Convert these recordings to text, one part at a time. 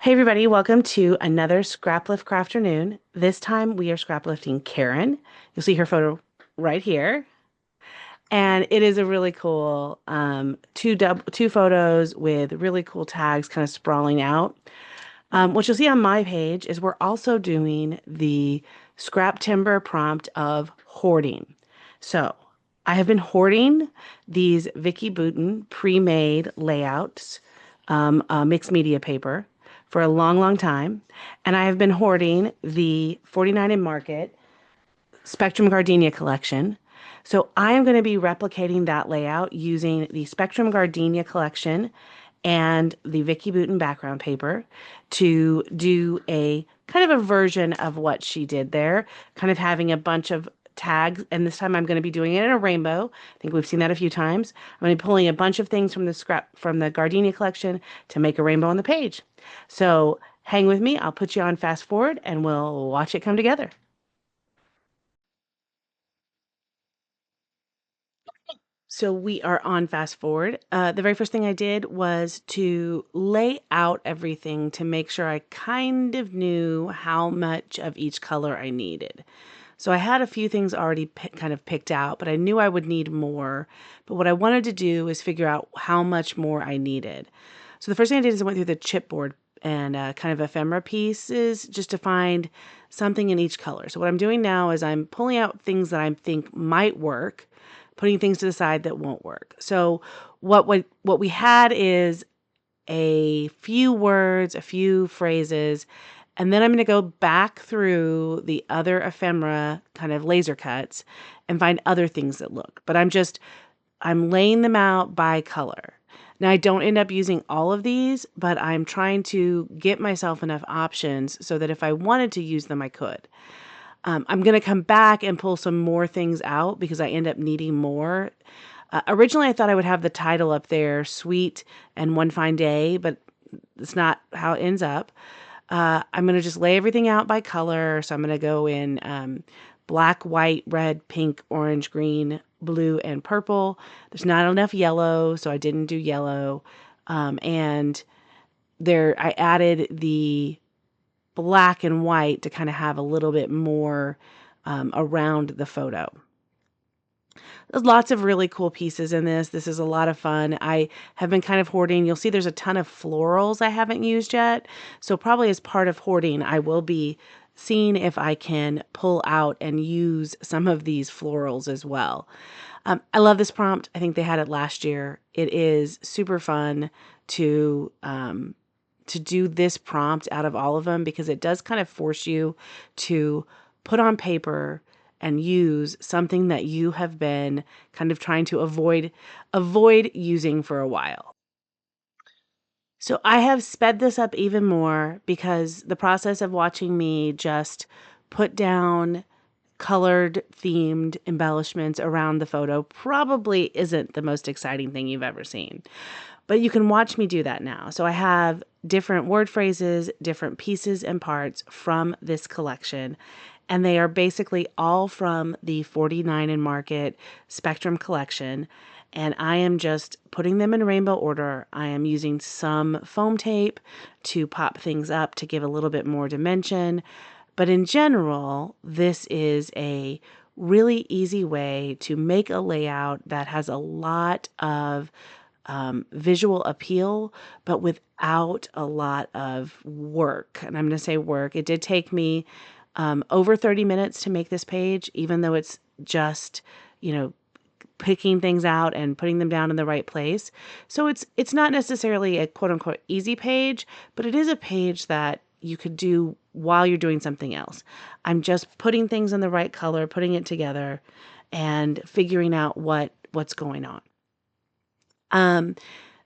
Hey everybody, welcome to another Scraplift Crafternoon. This time we are scraplifting Karen. You'll see her photo right here. And it is a really cool two photos with really cool tags kind of sprawling out. What you'll see on my page is we're also doing the Scraptember prompt of hoarding. So I have been hoarding these Vicky Bouton pre-made layouts, mixed media paper for a long, long time. And I have been hoarding the 49 in Market Spectrum Gardenia collection. So I am going to be replicating that layout using the Spectrum Gardenia collection and the Vicky Bouton background paper to do a kind of a version of what she did there, kind of having a bunch of tags. And this time I'm going to be doing it in a rainbow. I think we've seen that a few times. I'm going to be pulling a bunch of things from the Gardenia collection to make a rainbow on the page. So hang with me. I'll put you on fast forward and we'll watch it come together. So we are on fast forward. The very first thing I did was to lay out everything to make sure I kind of knew how much of each color I needed. So I had a few things already kind of picked out, but I knew I would need more. But what I wanted to do is figure out how much more I needed. So the first thing I did is I went through the chipboard and kind of ephemera pieces just to find something in each color. So what I'm doing now is I'm pulling out things that I think might work, putting things to the side that won't work. So what we had is a few words, a few phrases, and then I'm going to go back through the other ephemera kind of laser cuts and find other things that look. But I'm laying them out by color. Now I don't end up using all of these, but I'm trying to get myself enough options so that if I wanted to use them, I could. I'm going to come back and pull some more things out because I end up needing more. Originally, I thought I would have the title up there, Sweet and One Fine Day, but it's not how it ends up. I'm going to just lay everything out by color. So I'm going to go in black, white, red, pink, orange, green, blue, and purple. There's not enough yellow, so I didn't do yellow. And there, I added the black and white to kind of have a little bit more around the photo. There's lots of really cool pieces in this. This is a lot of fun. I have been kind of hoarding. You'll see there's a ton of florals I haven't used yet. So probably as part of hoarding, I will be seeing if I can pull out and use some of these florals as well. I love this prompt. I think they had it last year. It is super fun to do this prompt out of all of them because it does kind of force you to put on paper and use something that you have been kind of trying to avoid using for a while. So I have sped this up even more because the process of watching me just put down colored themed embellishments around the photo probably isn't the most exciting thing you've ever seen. But you can watch me do that now. So I have different word phrases, different pieces and parts from this collection. And they are basically all from the 49 in Market Spectrum collection. And I am just putting them in rainbow order. I am using some foam tape to pop things up to give a little bit more dimension. But in general, this is a really easy way to make a layout that has a lot of visual appeal, but without a lot of work. And I'm going to say work. It did take me over 30 minutes to make this page, even though it's just, you know, picking things out and putting them down in the right place. So it's not necessarily a quote unquote easy page, but it is a page that you could do while you're doing something else. I'm just putting things in the right color, putting it together, and figuring out what's going on.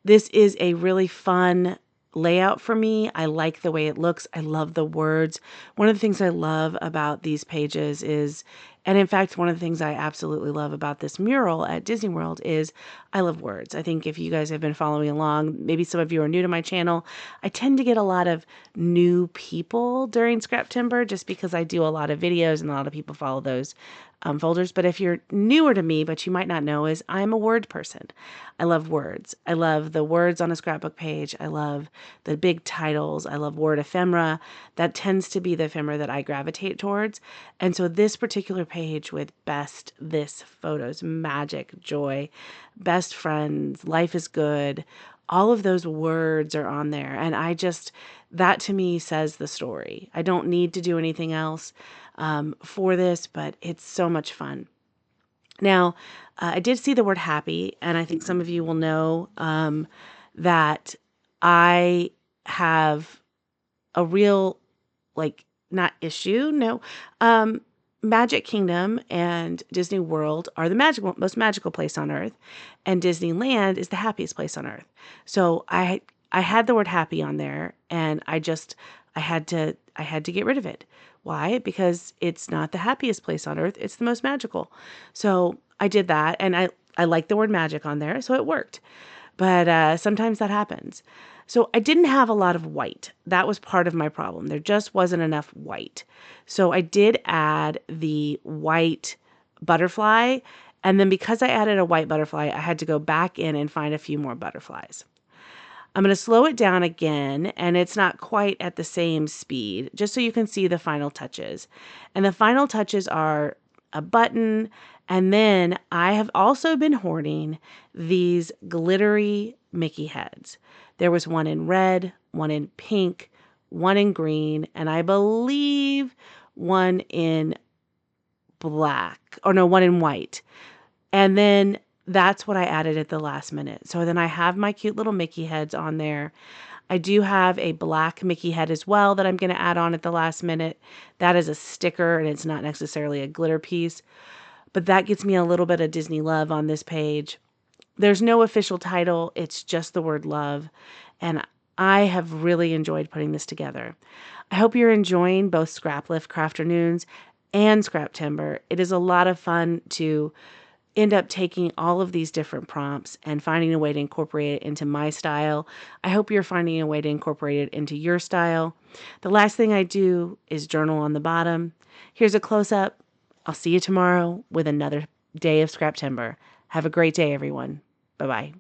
This is a really fun layout for me. I like the way it looks. I love the words. One of the things I love about these pages is And in fact, one of the things I absolutely love about this mural at Disney World is I love words. I think if you guys have been following along, maybe some of you are new to my channel, I tend to get a lot of new people during Scraptember just because I do a lot of videos and a lot of people follow those folders. But if you're newer to me, but you might not know, is I'm a word person. I love words. I love the words on a scrapbook page. I love the big titles. I love word ephemera. That tends to be the ephemera that I gravitate towards. And so this particular page with best, this, photos, magic, joy, best friends, life is good, all of those words are on there. And that to me says the story. I don't need to do anything else for this, but it's so much fun. Now, I did see the word happy, and I think some of you will know that I have a real, like, not issue, no. Magic Kingdom and Disney World are the most magical place on earth, and Disneyland is the happiest place on earth. So I had the word happy on there, and I had to get rid of it. Why? Because it's not the happiest place on earth, it's the most magical. So I did that, and I like the word magic on there, so it worked. But sometimes that happens. So I didn't have a lot of white. That was part of my problem. There just wasn't enough white. So I did add the white butterfly. And then because I added a white butterfly, I had to go back in and find a few more butterflies. I'm going to slow it down again, and it's not quite at the same speed, just so you can see the final touches. And the final touches are a button, and then I have also been hoarding these glittery Mickey heads. There was one in red, one in pink, one in green, and I believe one in black, or no, one in white. And then that's what I added at the last minute. So then I have my cute little Mickey heads on there. I do have a black Mickey head as well that I'm going to add on at the last minute. That is a sticker, and it's not necessarily a glitter piece, but that gets me a little bit of Disney love on this page. There's no official title. It's just the word love. And I have really enjoyed putting this together. I hope you're enjoying both Scraplift Crafternoons and Scraptember. It is a lot of fun to end up taking all of these different prompts and finding a way to incorporate it into my style. I hope you're finding a way to incorporate it into your style. The last thing I do is journal on the bottom. Here's a close-up. I'll see you tomorrow with another day of Scraptember. Have a great day, everyone. Bye-bye.